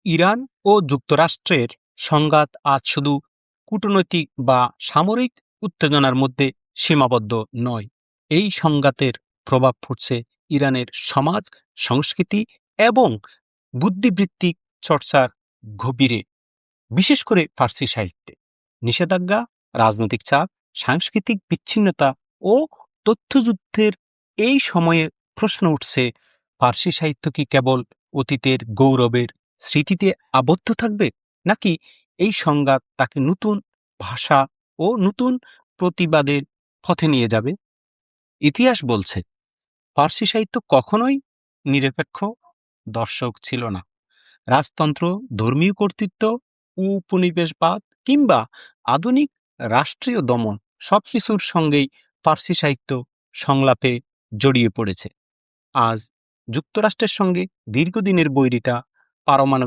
Iran ও যুক্তরাষ্ট্রের সংঘাত আজ শুধু কূটনৈতিক বা সামরিক উত্তেজনার মধ্যে সীমাবদ্ধ নয়। এই সংঘাতের প্রভাব পড়ছে ইরানের সমাজ, সংস্কৃতি এবং বুদ্ধিবৃত্তিক চর্চার গভীরে, বিশেষ করে ফার্সি সাহিত্যে। নিষেধাজ্ঞা, রাজনৈতিক চাপ, সাংস্কৃতিক বিচ্ছিন্নতা ও তথ্যযুদ্ধের এই সময়ে প্রশ্ন উঠছে, ফার্সি সাহিত্য কি কেবল অতীতের গৌরবের স্মৃতিতে আবদ্ধ থাকবে, নাকি এই সংঘাত তাকে নতুন ভাষা ও নতুন প্রতিবাদের পথে নিয়ে যাবে? ইতিহাস বলছে ফার্সি সাহিত্য কখনোই নিরপেক্ষ দর্শক ছিল না। রাজতন্ত্র, ধর্মীয় কর্তৃত্ব, উপনিবেশবাদ কিংবা আধুনিক রাষ্ট্রীয় দমন সবকিছুর সঙ্গেই ফার্সি সাহিত্য সংলাপে জড়িয়ে পড়েছে। আজ যুক্তরাষ্ট্রের সঙ্গে দীর্ঘদিনের বৈরিতা, পারমাণবিক